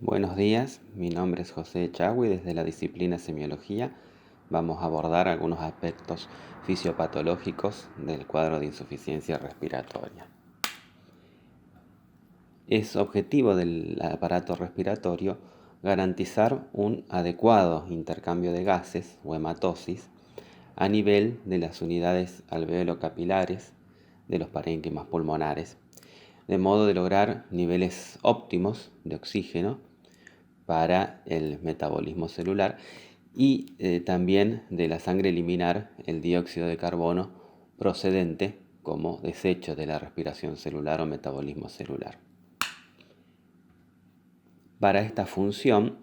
Buenos días, mi nombre es José Echagüe y desde la disciplina Semiología vamos a abordar algunos aspectos fisiopatológicos del cuadro de insuficiencia respiratoria. Es objetivo del aparato respiratorio garantizar un adecuado intercambio de gases o hematosis a nivel de las unidades alveolo-capilares de los parénquimas pulmonares, de modo de lograr niveles óptimos de oxígeno para el metabolismo celular y también de la sangre eliminar el dióxido de carbono procedente como desecho de la respiración celular o metabolismo celular. Para esta función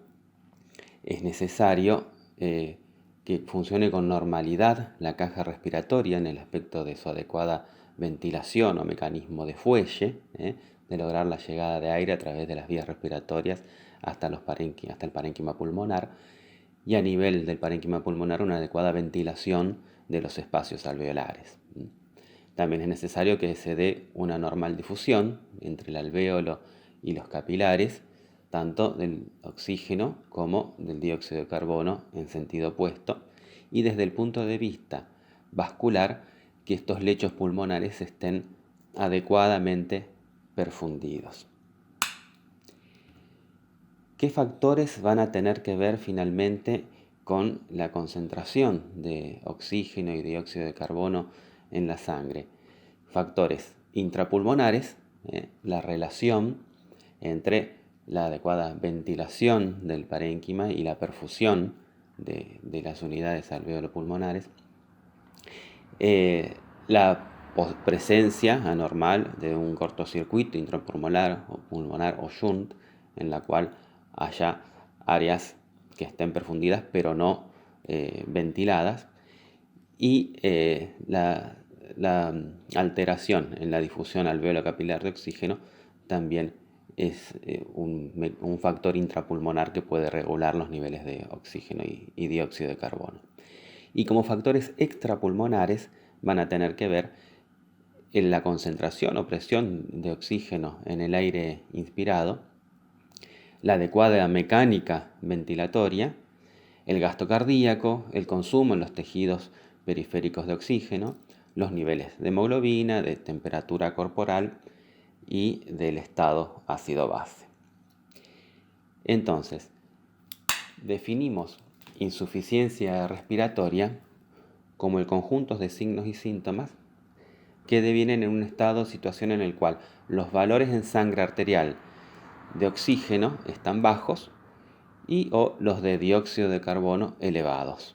es necesario que funcione con normalidad la caja respiratoria en el aspecto de su adecuada ventilación o mecanismo de fuelle, de lograr la llegada de aire a través de las vías respiratorias hasta el parénquima pulmonar, y a nivel del parénquima pulmonar una adecuada ventilación de los espacios alveolares. También es necesario que se dé una normal difusión entre el alvéolo y los capilares, tanto del oxígeno como del dióxido de carbono en sentido opuesto, y desde el punto de vista vascular, que estos lechos pulmonares estén adecuadamente perfundidos. ¿Qué factores van a tener que ver finalmente con la concentración de oxígeno y dióxido de carbono en la sangre? Factores intrapulmonares, la relación entre la adecuada ventilación del parénquima y la perfusión de las unidades alveolo-pulmonares, la presencia anormal de un cortocircuito intrapulmonar o pulmonar o shunt, en la cual haya áreas que estén perfundidas pero no ventiladas, y la alteración en la difusión alveolo-capilar de oxígeno también es un factor intrapulmonar que puede regular los niveles de oxígeno y dióxido de carbono. Y como factores extrapulmonares van a tener que ver en la concentración o presión de oxígeno en el aire inspirado, la adecuada mecánica ventilatoria, el gasto cardíaco, el consumo en los tejidos periféricos de oxígeno, los niveles de hemoglobina, de temperatura corporal y del estado ácido-base. Entonces, definimos insuficiencia respiratoria como el conjunto de signos y síntomas que devienen en un estado o situación en el cual los valores en sangre arterial de oxígeno están bajos y o los de dióxido de carbono elevados.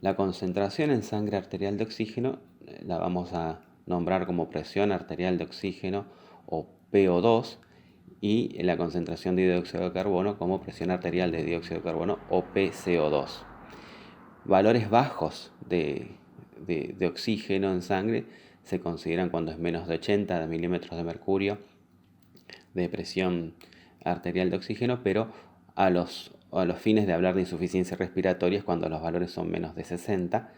La concentración en sangre arterial de oxígeno la vamos a nombrar como presión arterial de oxígeno o PO2, y la concentración de dióxido de carbono como presión arterial de dióxido de carbono o PCO2. Valores bajos de oxígeno en sangre se consideran cuando es menos de 80 milímetros de mercurio de presión arterial de oxígeno, pero a los fines de hablar de insuficiencia respiratoria es cuando los valores son menos de 60,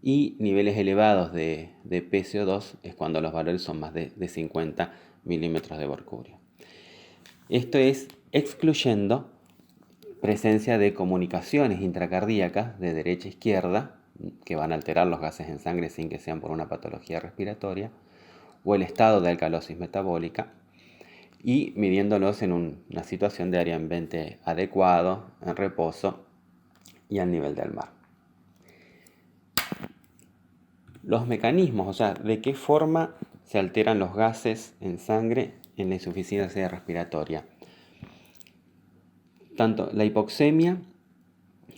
y niveles elevados de PCO2 es cuando los valores son más de 50 milímetros de mercurio. Esto es excluyendo presencia de comunicaciones intracardíacas de derecha a izquierda que van a alterar los gases en sangre sin que sean por una patología respiratoria, o el estado de alcalosis metabólica, y midiéndolos en una situación de área ambiente adecuado, en reposo y al nivel del mar. Los mecanismos, o sea, de qué forma se alteran los gases en sangre en la insuficiencia respiratoria. Tanto la hipoxemia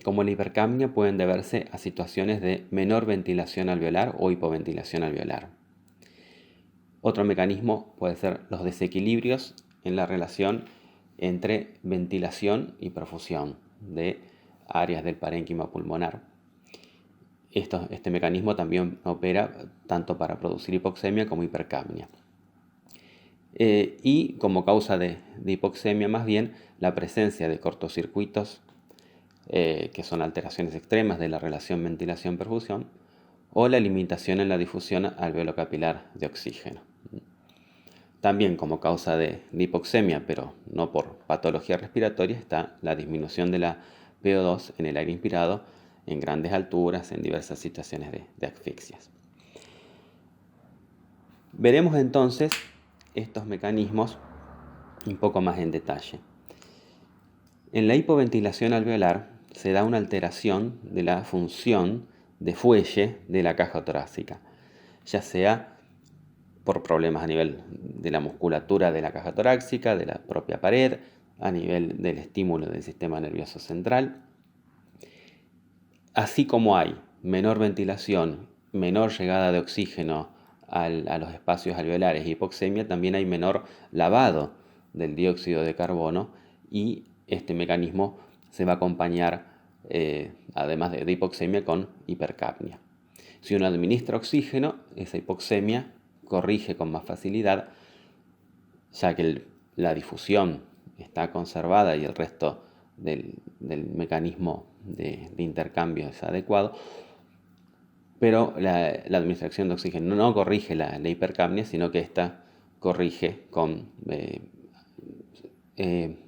como la hipercapnia pueden deberse a situaciones de menor ventilación alveolar o hipoventilación alveolar. Otro mecanismo puede ser los desequilibrios en la relación entre ventilación y perfusión de áreas del parénquima pulmonar. Este mecanismo también opera tanto para producir hipoxemia como hipercapnia. Y como causa de hipoxemia, más bien, la presencia de cortocircuitos, que son alteraciones extremas de la relación ventilación-perfusión, o la limitación en la difusión alveolo-capilar de oxígeno. También como causa de hipoxemia, pero no por patología respiratoria, está la disminución de la PO2 en el aire inspirado en grandes alturas, en diversas situaciones de asfixias. Veremos entonces estos mecanismos un poco más en detalle. En la hipoventilación alveolar se da una alteración de la función de fuelle de la caja torácica, ya sea por problemas a nivel de la musculatura de la caja torácica, de la propia pared, a nivel del estímulo del sistema nervioso central. Así como hay menor ventilación, menor llegada de oxígeno a los espacios alveolares y hipoxemia, también hay menor lavado del dióxido de carbono y este mecanismo se va a acompañar, además de hipoxemia, con hipercapnia. Si uno administra oxígeno, esa hipoxemia corrige con más facilidad, ya que la difusión está conservada y el resto del mecanismo de intercambio es adecuado, pero la administración de oxígeno no corrige la hipercapnia, sino que esta corrige con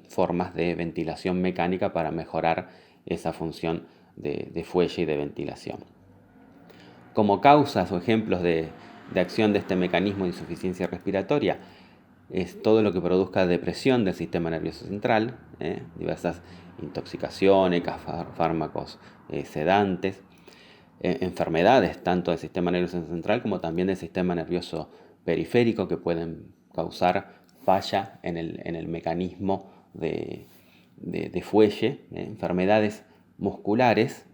formas de ventilación mecánica para mejorar esa función de fuelle y de ventilación. Como causas o ejemplos de acción de este mecanismo de insuficiencia respiratoria es todo lo que produzca depresión del sistema nervioso central, diversas intoxicaciones, fármacos sedantes, enfermedades tanto del sistema nervioso central como también del sistema nervioso periférico que pueden causar falla en el mecanismo de fuelle, enfermedades musculares,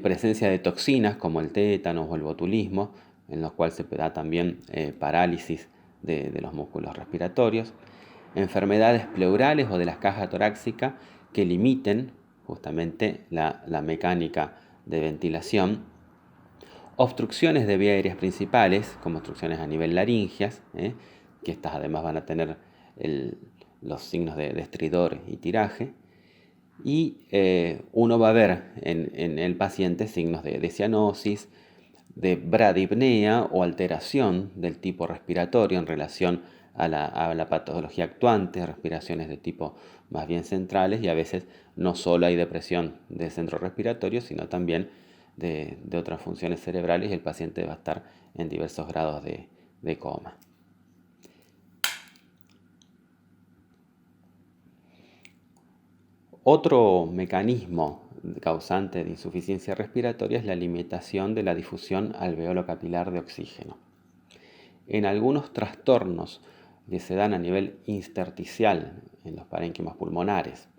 presencia de toxinas como el tétano o el botulismo, en los cuales se da también parálisis de los músculos respiratorios, enfermedades pleurales o de las cajas torácicas que limiten justamente la mecánica de ventilación, obstrucciones de vías aéreas principales, como obstrucciones a nivel laringeas, que estas además van a tener los signos de estridor y tiraje, y uno va a ver en el paciente signos de cianosis, de bradipnea o alteración del tipo respiratorio en relación a la patología actuante, respiraciones de tipo más bien centrales, y a veces no solo hay depresión del centro respiratorio, sino también de otras funciones cerebrales y el paciente va a estar en diversos grados de coma. Otro mecanismo causante de insuficiencia respiratoria es la limitación de la difusión alveolo-capilar de oxígeno. En algunos trastornos que se dan a nivel intersticial en los parénquimas pulmonares,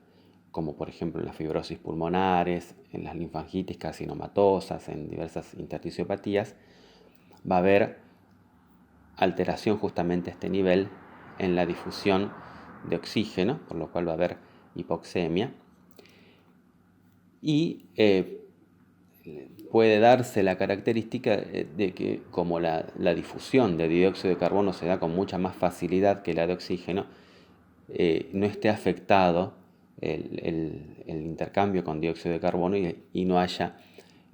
como por ejemplo en las fibrosis pulmonares, en las linfangitis carcinomatosas, en diversas intersticiopatías, va a haber alteración justamente a este nivel en la difusión de oxígeno, por lo cual va a haber hipoxemia, y puede darse la característica de que como la difusión de dióxido de carbono se da con mucha más facilidad que la de oxígeno, no esté afectado el intercambio con dióxido de carbono y no haya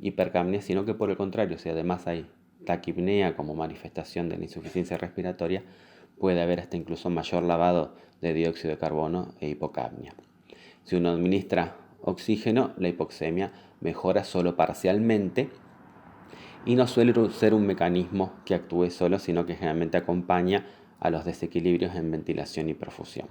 hipercapnia, sino que por el contrario, si además hay taquipnea como manifestación de la insuficiencia respiratoria, puede haber hasta incluso mayor lavado de dióxido de carbono e hipocapnia. Si uno administra oxígeno, la hipoxemia mejora solo parcialmente y no suele ser un mecanismo que actúe solo, sino que generalmente acompaña a los desequilibrios en ventilación y perfusión.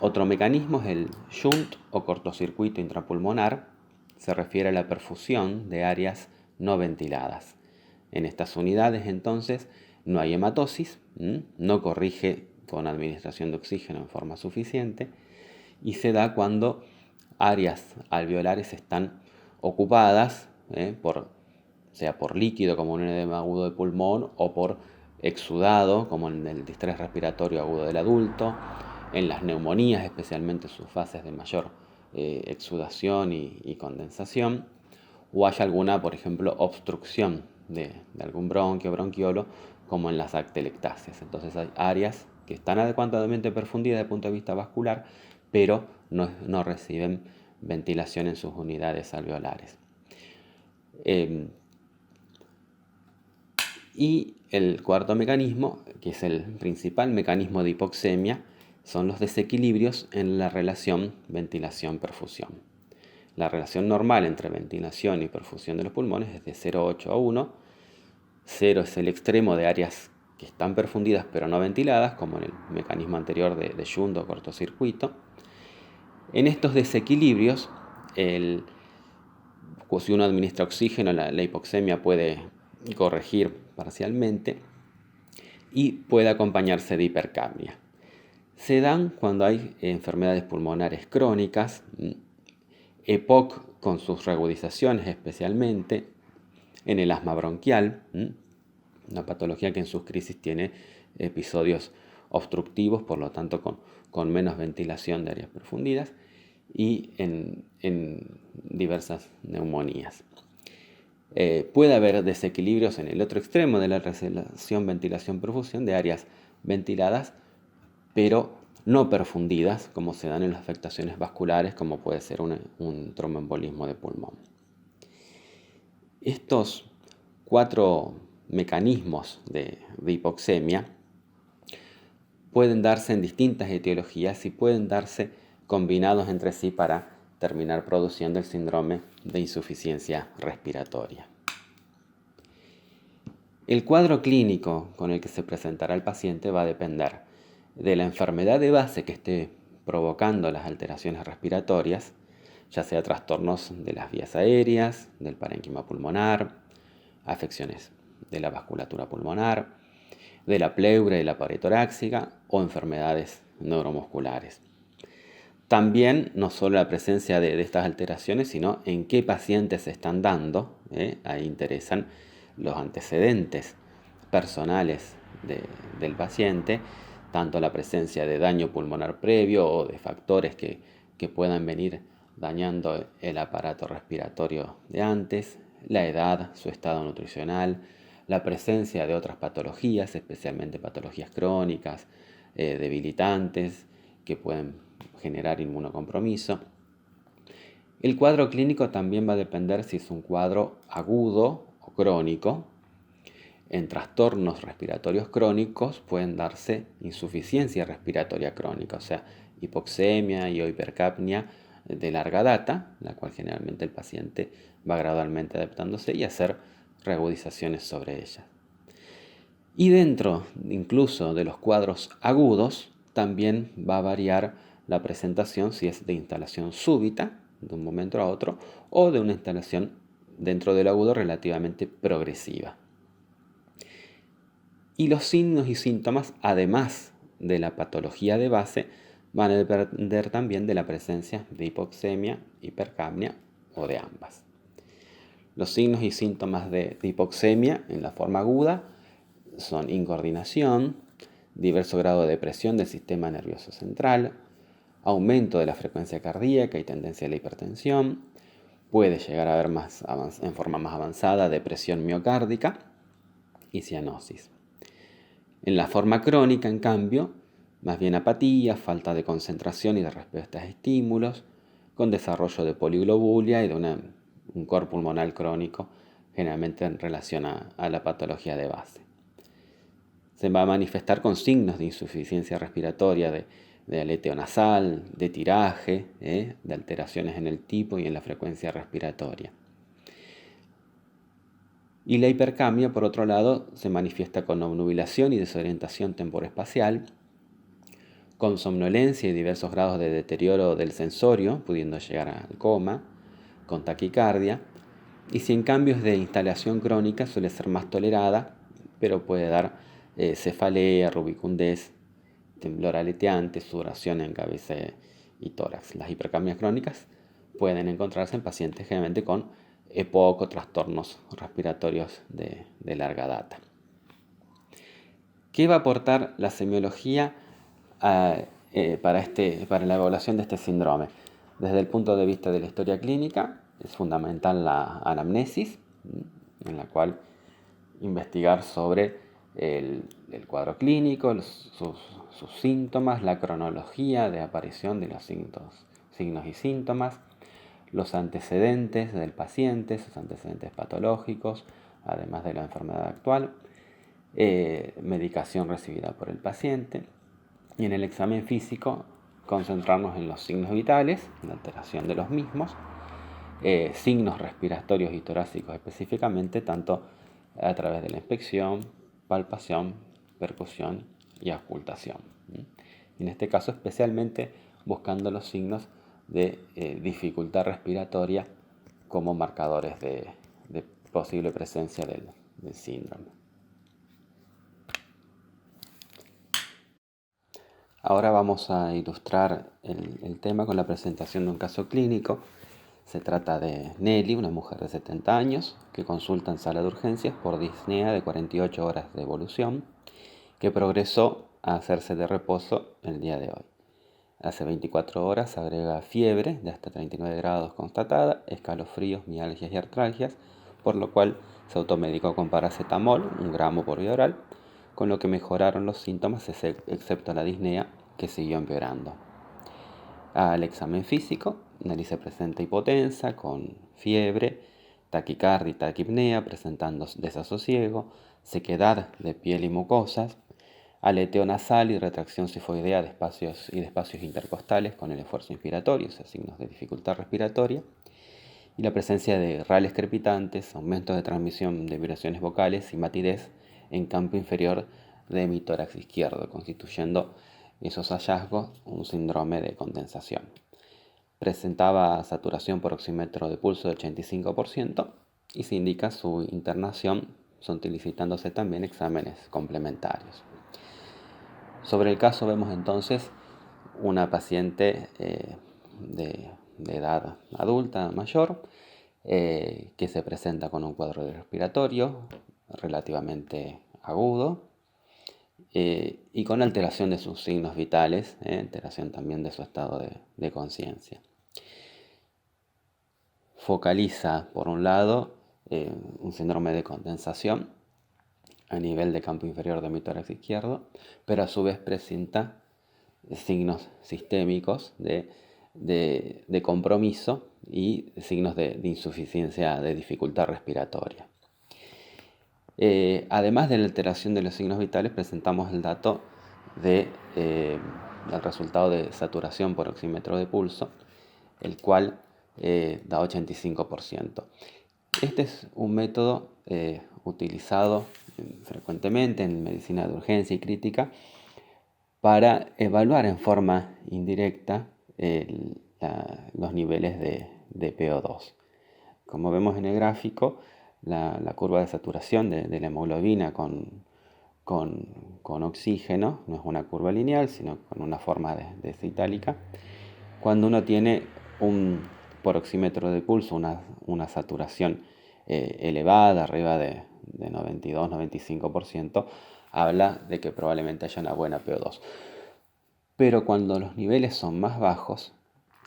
Otro mecanismo es el shunt o cortocircuito intrapulmonar. Se refiere a la perfusión de áreas no ventiladas. En estas unidades, entonces, no hay hematosis, no corrige con administración de oxígeno en forma suficiente y se da cuando áreas alveolares están ocupadas, sea por líquido como en un edema agudo de pulmón o por exudado como en el distrés respiratorio agudo del adulto, en las neumonías, especialmente sus fases de mayor exudación y condensación, o haya alguna, por ejemplo, obstrucción de algún bronquio o bronquiolo, como en las atelectasias. Entonces hay áreas que están adecuadamente perfundidas desde el punto de vista vascular, pero no reciben ventilación en sus unidades alveolares. Y el cuarto mecanismo, que es el principal mecanismo de hipoxemia, son los desequilibrios en la relación ventilación-perfusión. La relación normal entre ventilación y perfusión de los pulmones es de 0,8 a 1. 0 es el extremo de áreas que están perfundidas pero no ventiladas, como en el mecanismo anterior de shunt o cortocircuito. En estos desequilibrios, si uno administra oxígeno, la hipoxemia puede corregir parcialmente y puede acompañarse de hipercapnia. Se dan cuando hay enfermedades pulmonares crónicas, EPOC con sus reagudizaciones especialmente, en el asma bronquial, una patología que en sus crisis tiene episodios obstructivos, por lo tanto con menos ventilación de áreas perfundidas, y en diversas neumonías. Puede haber desequilibrios en el otro extremo de la relación ventilación-perfusión de áreas ventiladas, pero no perfundidas, como se dan en las afectaciones vasculares, como puede ser un tromboembolismo de pulmón. Estos 4 mecanismos de hipoxemia pueden darse en distintas etiologías y pueden darse combinados entre sí para terminar produciendo el síndrome de insuficiencia respiratoria. El cuadro clínico con el que se presentará el paciente va a depender de la enfermedad de base que esté provocando las alteraciones respiratorias, ya sea trastornos de las vías aéreas, del parénquima pulmonar, afecciones de la vasculatura pulmonar, de la pleura y la pared torácica o enfermedades neuromusculares. También no solo la presencia de estas alteraciones, sino en qué pacientes se están dando. Ahí interesan los antecedentes personales del paciente, tanto la presencia de daño pulmonar previo o de factores que puedan venir dañando el aparato respiratorio de antes, la edad, su estado nutricional, la presencia de otras patologías, especialmente patologías crónicas, debilitantes, que pueden generar inmunocompromiso. El cuadro clínico también va a depender si es un cuadro agudo o crónico. En trastornos respiratorios crónicos pueden darse insuficiencia respiratoria crónica, o sea, hipoxemia y hipercapnia de larga data, la cual generalmente el paciente va gradualmente adaptándose y hacer reagudizaciones sobre ella. Y dentro incluso de los cuadros agudos también va a variar la presentación si es de instalación súbita, de un momento a otro, o de una instalación dentro del agudo relativamente progresiva. Y los signos y síntomas, además de la patología de base, van a depender también de la presencia de hipoxemia, hipercapnia o de ambas. Los signos y síntomas de hipoxemia en la forma aguda son incoordinación, diverso grado de depresión del sistema nervioso central, aumento de la frecuencia cardíaca y tendencia a la hipertensión, puede llegar a haber en forma más avanzada depresión miocárdica y cianosis. En la forma crónica, en cambio, más bien apatía, falta de concentración y de respuesta a estímulos, con desarrollo de poliglobulia y de un cor pulmonar crónico, generalmente en relación a la patología de base. Se va a manifestar con signos de insuficiencia respiratoria, de aleteo nasal, de tiraje, de alteraciones en el tipo y en la frecuencia respiratoria. Y la hipercapnia, por otro lado, se manifiesta con obnubilación y desorientación temporoespacial, con somnolencia y diversos grados de deterioro del sensorio, pudiendo llegar al coma, con taquicardia, y si en cambio es de instalación crónica suele ser más tolerada, pero puede dar cefalea, rubicundez, temblor aleteante, sudoración en cabeza y tórax. Las hipercapnias crónicas pueden encontrarse en pacientes generalmente con EPOC o trastornos respiratorios de larga data. ¿Qué va a aportar la semiología para la evaluación de este síndrome? Desde el punto de vista de la historia clínica, es fundamental la anamnesis, en la cual investigar sobre el cuadro clínico, sus síntomas, la cronología de aparición de los signos y síntomas, los antecedentes del paciente, sus antecedentes patológicos, además de la enfermedad actual, medicación recibida por el paciente, y en el examen físico concentrarnos en los signos vitales, la alteración de los mismos, signos respiratorios y torácicos específicamente, tanto a través de la inspección, palpación, percusión y auscultación. En este caso especialmente buscando los signos de dificultad respiratoria como marcadores de posible presencia del síndrome. Ahora vamos a ilustrar el tema con la presentación de un caso clínico. Se trata de Nelly, una mujer de 70 años que consulta en sala de urgencias por disnea de 48 horas de evolución que progresó a hacerse de reposo el día de hoy. Hace 24 horas agrega fiebre de hasta 39 grados constatada, escalofríos, mialgias y artralgias, por lo cual se automedicó con paracetamol, 1 gramo por vía oral, con lo que mejoraron los síntomas excepto la disnea, que siguió empeorando. Al examen físico, Nelly se presenta hipotensa, con fiebre, taquicardia y taquipnea, presentando desasosiego, sequedad de piel y mucosas, aleteo nasal y retracción sifoidea de espacios intercostales con el esfuerzo inspiratorio, o sea, signos de dificultad respiratoria, y la presencia de rales crepitantes, aumentos de transmisión de vibraciones vocales y matidez en campo inferior de mi tórax izquierdo, constituyendo esos hallazgos un síndrome de condensación. Presentaba saturación por oxímetro de pulso de 85% y se indica su internación, solicitándose también exámenes complementarios. Sobre el caso vemos entonces una paciente de edad adulta mayor que se presenta con un cuadro respiratorio relativamente agudo y con alteración de sus signos vitales, alteración también de su estado de conciencia. Focaliza, por un lado, un síndrome de condensación a nivel de campo inferior de mi tórax izquierdo, pero a su vez presenta signos sistémicos de compromiso y signos de insuficiencia, de dificultad respiratoria. Además de la alteración de los signos vitales, presentamos el dato del resultado de saturación por oxímetro de pulso, el cual da 85%. Este es un método utilizado frecuentemente en medicina de urgencia y crítica para evaluar en forma indirecta los niveles de PO2. Como vemos en el gráfico, la curva de saturación de la hemoglobina con oxígeno no es una curva lineal, sino con una forma de itálica. Cuando uno tiene por oxímetro de pulso una saturación elevada, arriba de 92-95%, habla de que probablemente haya una buena PO2. Pero cuando los niveles son más bajos,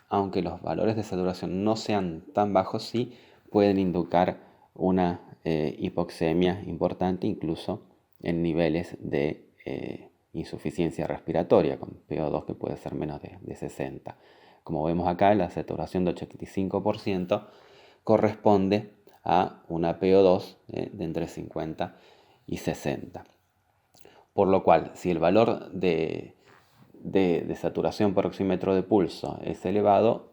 aunque los valores de saturación no sean tan bajos, sí pueden indicar una hipoxemia importante, incluso en niveles de insuficiencia respiratoria, con PO2 que puede ser menos de 60. Como vemos acá, la saturación de 85% corresponde a una PO2 de entre 50 y 60. Por lo cual, si el valor de saturación por oxímetro de pulso es elevado,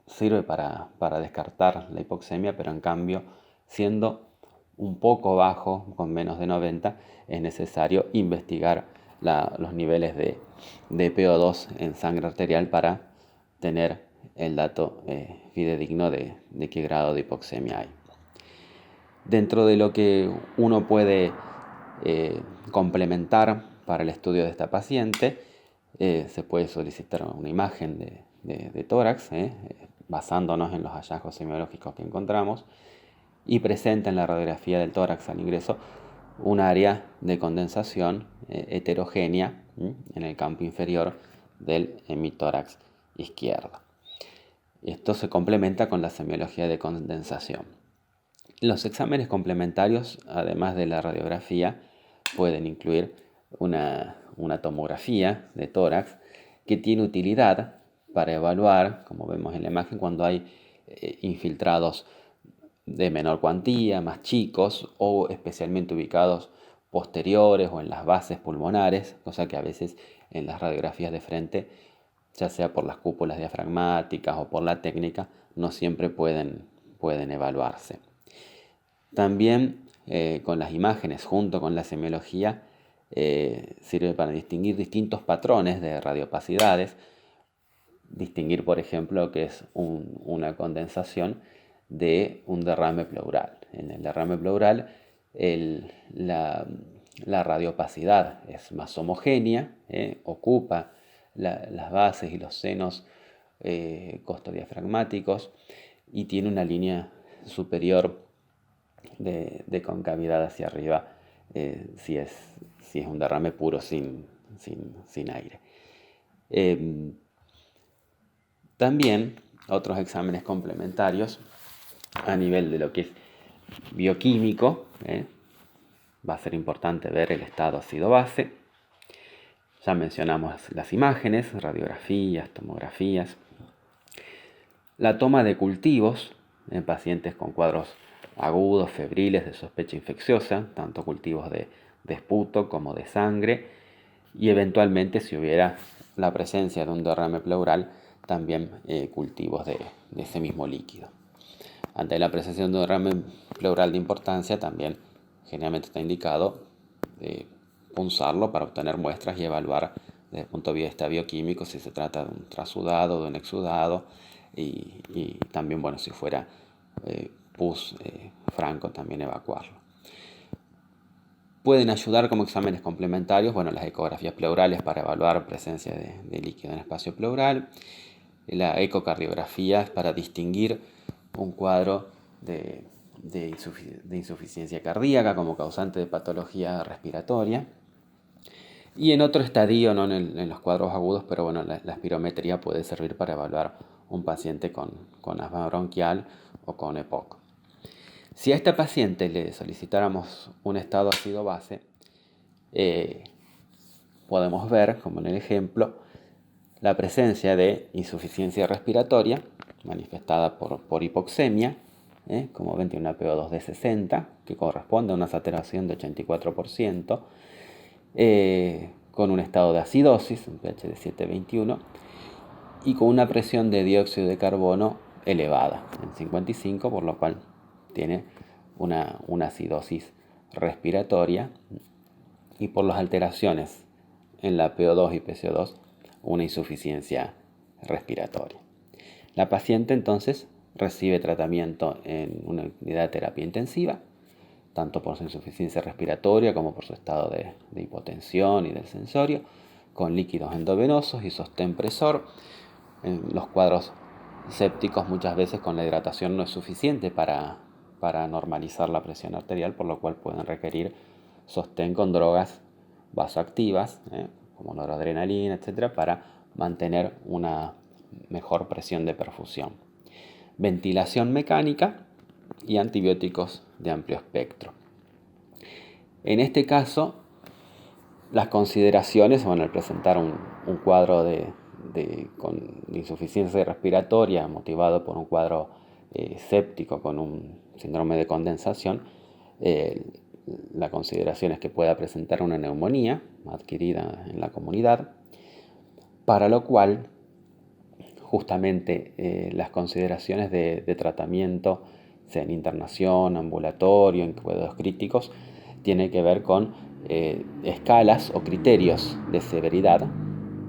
sirve para descartar la hipoxemia, pero en cambio, siendo un poco bajo, con menos de 90, es necesario investigar los niveles de PO2 en sangre arterial para tener el dato fidedigno de qué grado de hipoxemia hay. Dentro de lo que uno puede complementar para el estudio de esta paciente, se puede solicitar una imagen de tórax, basándonos en los hallazgos semiológicos que encontramos, y presenta en la radiografía del tórax al ingreso un área de condensación heterogénea en el campo inferior del hemitórax izquierdo. Esto se complementa con la semiología de condensación. Los exámenes complementarios, además de la radiografía, pueden incluir una tomografía de tórax que tiene utilidad para evaluar, como vemos en la imagen, cuando hay infiltrados de menor cuantía, más chicos o especialmente ubicados posteriores o en las bases pulmonares, cosa que a veces en las radiografías de frente, ya sea por las cúpulas diafragmáticas o por la técnica, no siempre pueden evaluarse. También con las imágenes junto con la semiología sirve para distinguir distintos patrones de radiopacidades, distinguir por ejemplo que es una condensación de un derrame pleural. En el derrame pleural la radiopacidad es más homogénea, ocupa las bases y los senos costodiafragmáticos y tiene una línea superior de concavidad hacia arriba si es un derrame puro sin aire. También otros exámenes complementarios a nivel de lo que es bioquímico, va a ser importante ver el estado ácido-base. Ya mencionamos las imágenes, radiografías, tomografías. La toma de cultivos en pacientes con cuadros agudos, febriles, de sospecha infecciosa, tanto cultivos de esputo como de sangre, y eventualmente, si hubiera la presencia de un derrame pleural, también cultivos de ese mismo líquido. Ante la presencia de un derrame pleural de importancia, también generalmente está indicado punzarlo para obtener muestras y evaluar desde el punto de vista bioquímico si se trata de un trasudado, de un exudado, y también, bueno, si fuera pus franco, también evacuarlo. Pueden ayudar como exámenes complementarios, bueno, las ecografías pleurales para evaluar presencia de líquido en espacio pleural, la ecocardiografía para distinguir un cuadro de insuficiencia cardíaca como causante de patología respiratoria. Y en otro estadio, no en los cuadros agudos, pero bueno, la espirometría puede servir para evaluar un paciente con asma bronquial o con EPOC. Si a esta paciente le solicitáramos un estado ácido-base, podemos ver, como en el ejemplo, la presencia de insuficiencia respiratoria manifestada por hipoxemia, como ven tiene una PO2 de 60, que corresponde a una saturación de 84%, con un estado de acidosis, un pH de 7,21, y con una presión de dióxido de carbono elevada, en 55, por lo cual tiene una acidosis respiratoria, y por las alteraciones en la PO2 y PCO2, una insuficiencia respiratoria. La paciente entonces recibe tratamiento en una unidad de terapia intensiva, tanto por su insuficiencia respiratoria como por su estado de hipotensión y del sensorio, con líquidos endovenosos y sostén presor. En los cuadros sépticos muchas veces con la hidratación no es suficiente para normalizar la presión arterial, por lo cual pueden requerir sostén con drogas vasoactivas, como noradrenalina, etc., para mantener una mejor presión de perfusión. Ventilación mecánica y antibióticos de amplio espectro. En este caso, las consideraciones, al presentar un cuadro con insuficiencia respiratoria motivado por un cuadro séptico con un síndrome de condensación, la consideración es que pueda presentar una neumonía adquirida en la comunidad, para lo cual justamente las consideraciones de tratamiento, sea en internación, ambulatorio, en cuidados críticos, tiene que ver con escalas o criterios de severidad,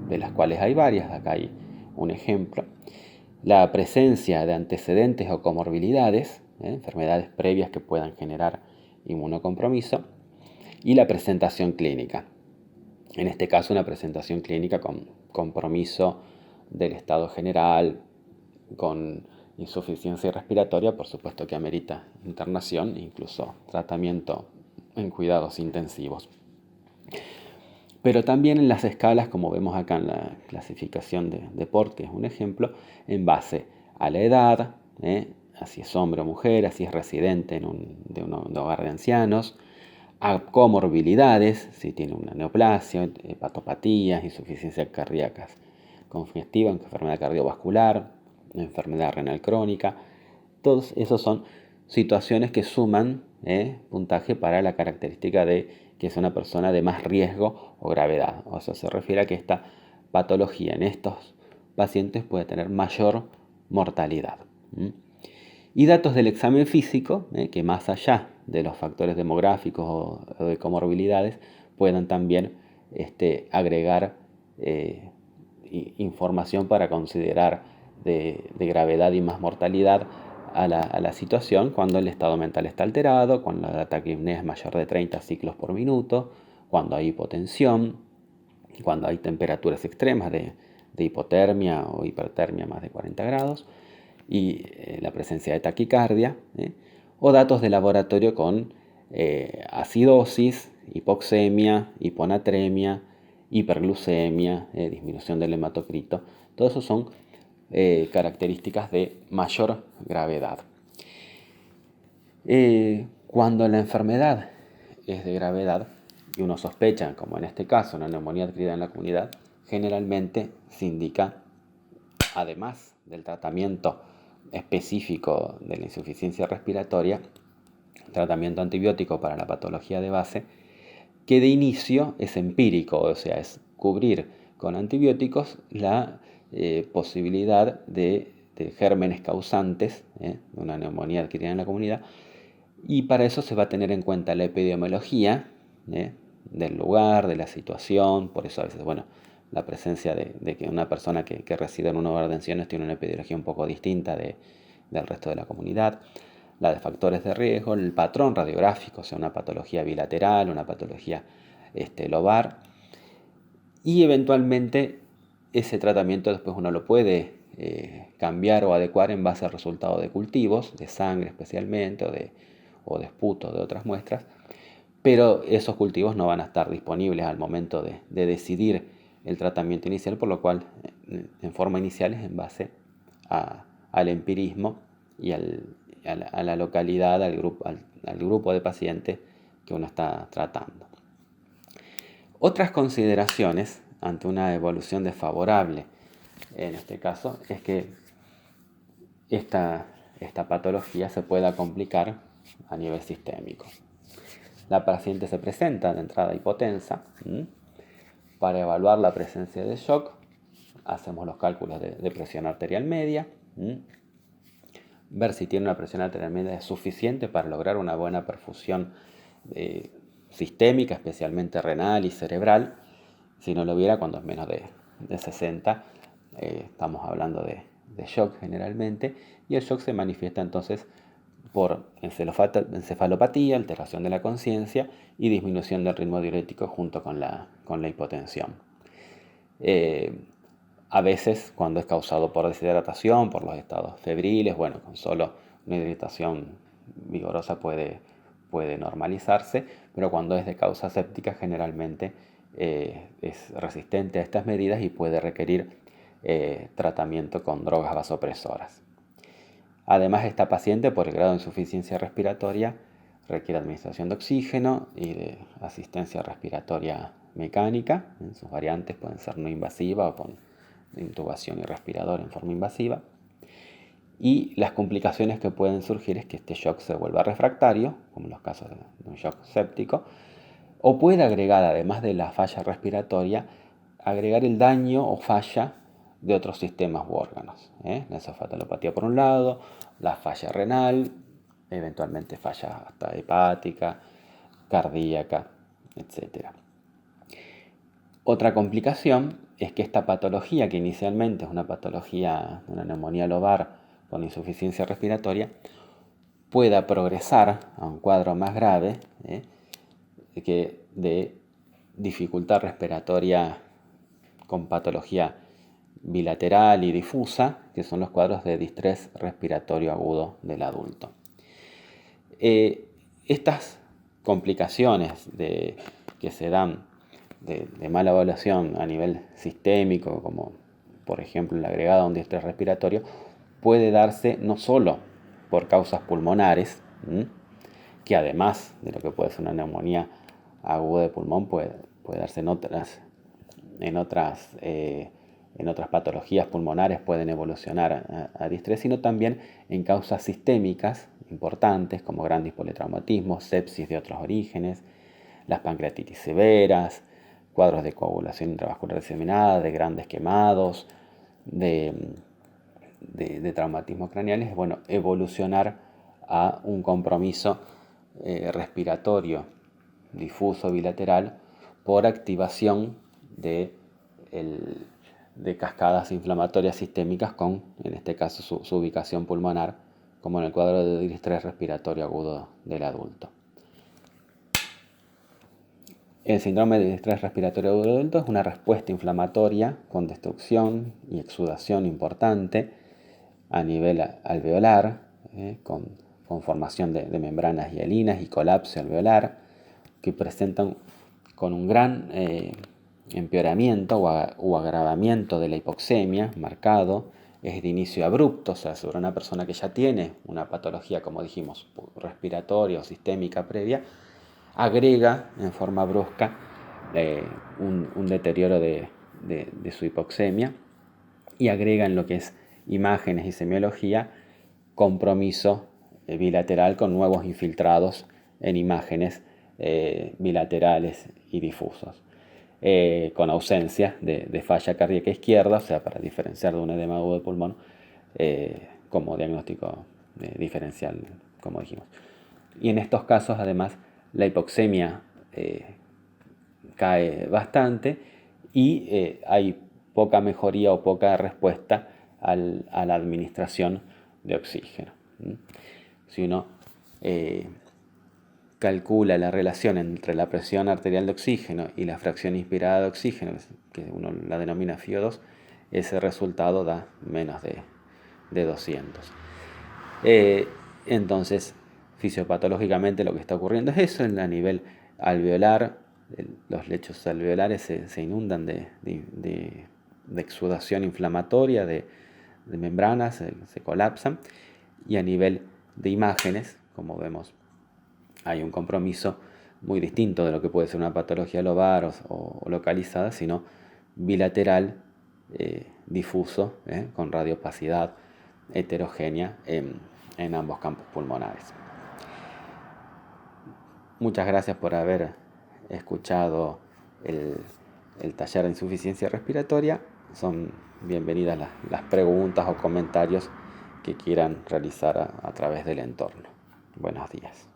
de las cuales hay varias. Acá hay un ejemplo. La presencia de antecedentes o comorbilidades, enfermedades previas que puedan generar inmunocompromiso, y la presentación clínica. En este caso, una presentación clínica con compromiso del estado general, con insuficiencia respiratoria, por supuesto que amerita internación e incluso tratamiento en cuidados intensivos. Pero también en las escalas, como vemos acá en la clasificación de PORT, que es un ejemplo, en base a la edad, así es hombre o mujer, así es residente de un hogar de ancianos, a comorbilidades, si tiene una neoplasia, hepatopatías, insuficiencias cardíacas congestiva, enfermedad cardiovascular, enfermedad renal crónica. Todos esos son situaciones que suman puntaje para la característica de que es una persona de más riesgo o gravedad. O sea, se refiere a que esta patología en estos pacientes puede tener mayor mortalidad. Y datos del examen físico, que más allá de los factores demográficos o de comorbilidades, puedan también agregar información para considerar de gravedad y más mortalidad a la situación cuando el estado mental está alterado, cuando la taquipnea es mayor de 30 ciclos por minuto, cuando hay hipotensión, cuando hay temperaturas extremas de hipotermia o hipertermia más de 40 grados, y la presencia de taquicardia, o datos de laboratorio con acidosis, hipoxemia, hiponatremia, hiperglucemia, disminución del hematocrito. Todos esos son características de mayor gravedad. Cuando la enfermedad es de gravedad y uno sospecha, como en este caso, una neumonía adquirida en la comunidad, generalmente se indica, además del tratamiento específico de la insuficiencia respiratoria, tratamiento antibiótico para la patología de base, que de inicio es empírico, o sea, es cubrir con antibióticos la posibilidad de gérmenes causantes de una neumonía adquirida en la comunidad, y para eso se va a tener en cuenta la epidemiología del lugar, de la situación. Por eso a veces, la presencia de que una persona que reside en un hogar de ancianos tiene una epidemiología un poco distinta del resto de la comunidad, la de factores de riesgo, el patrón radiográfico, o sea, una patología bilateral, una patología lobar, y eventualmente ese tratamiento después uno lo puede cambiar o adecuar en base al resultado de cultivos, de sangre especialmente, o de esputo de otras muestras, pero esos cultivos no van a estar disponibles al momento de decidir el tratamiento inicial, por lo cual en forma inicial es en base al empirismo y a la localidad, al grupo de pacientes que uno está tratando. Otras consideraciones ante una evolución desfavorable, en este caso, es que esta patología se pueda complicar a nivel sistémico. La paciente se presenta de entrada hipotensa. Para evaluar la presencia de shock, hacemos los cálculos de presión arterial media, ver si tiene una presión arterial media suficiente para lograr una buena perfusión sistémica, especialmente renal y cerebral. Si no lo hubiera, cuando es menos de 60, estamos hablando de shock generalmente, y el shock se manifiesta entonces por encefalopatía, alteración de la conciencia y disminución del ritmo diurético junto con la hipotensión. A veces, cuando es causado por deshidratación, por los estados febriles, con solo una hidratación vigorosa puede normalizarse, pero cuando es de causa séptica, generalmente es resistente a estas medidas y puede requerir tratamiento con drogas vasopresoras. Además, esta paciente, por el grado de insuficiencia respiratoria, requiere administración de oxígeno y de asistencia respiratoria mecánica. En sus variantes pueden ser no invasiva o con intubación y respirador en forma invasiva. Y las complicaciones que pueden surgir es que este shock se vuelva refractario, como en los casos de un shock séptico, o puede agregar, además de la falla respiratoria, agregar el daño o falla de otros sistemas u órganos. La encefalopatía por un lado, la falla renal, eventualmente falla hasta hepática, cardíaca, etc. Otra complicación es que esta patología, que inicialmente es una patología, una neumonía lobar con insuficiencia respiratoria, pueda progresar a un cuadro más grave que de dificultad respiratoria con patología bilateral y difusa, que son los cuadros de distrés respiratorio agudo del adulto. Estas complicaciones que se dan de mala evaluación a nivel sistémico, como por ejemplo el agregado a un distrés respiratorio, puede darse no solo por causas pulmonares, que además de lo que puede ser una neumonía aguda de pulmón, puede darse en otras patologías pulmonares, pueden evolucionar a distrés, sino también en causas sistémicas importantes como grandes politraumatismos, sepsis de otros orígenes, las pancreatitis severas, cuadros de coagulación intravascular diseminada, de grandes quemados, de traumatismos craneales, bueno, evolucionar a un compromiso respiratorio difuso bilateral por activación de cascadas inflamatorias sistémicas con, en este caso, su ubicación pulmonar, como en el cuadro de distrés respiratorio agudo del adulto. El síndrome de distrés respiratorio agudo del adulto es una respuesta inflamatoria con destrucción y exudación importante a nivel alveolar, con formación de membranas hialinas y colapso alveolar, que presentan con un gran empeoramiento o agravamiento de la hipoxemia marcado. Es de inicio abrupto, o sea, sobre una persona que ya tiene una patología, como dijimos, respiratoria o sistémica previa, agrega en forma brusca un deterioro de su hipoxemia, y agrega en lo que es imágenes y semiología compromiso bilateral con nuevos infiltrados en imágenes bilaterales y difusos, con ausencia de falla cardíaca izquierda, o sea, para diferenciar de un edema agudo de pulmón, como diagnóstico diferencial, como dijimos. Y en estos casos, además, la hipoxemia cae bastante y hay poca mejoría o poca respuesta a la administración de oxígeno. Si uno calcula la relación entre la presión arterial de oxígeno y la fracción inspirada de oxígeno, que uno la denomina FiO2, ese resultado da menos de 200. Entonces, fisiopatológicamente lo que está ocurriendo es eso. A nivel alveolar, los lechos alveolares se inundan de exudación inflamatoria, de membranas, se colapsan, y a nivel de imágenes, como vemos, hay un compromiso muy distinto de lo que puede ser una patología lobar o localizada, sino bilateral, difuso, con radiopacidad heterogénea en ambos campos pulmonares. Muchas gracias por haber escuchado el taller de insuficiencia respiratoria. Son bienvenidas las preguntas o comentarios que quieran realizar a través del entorno. Buenos días.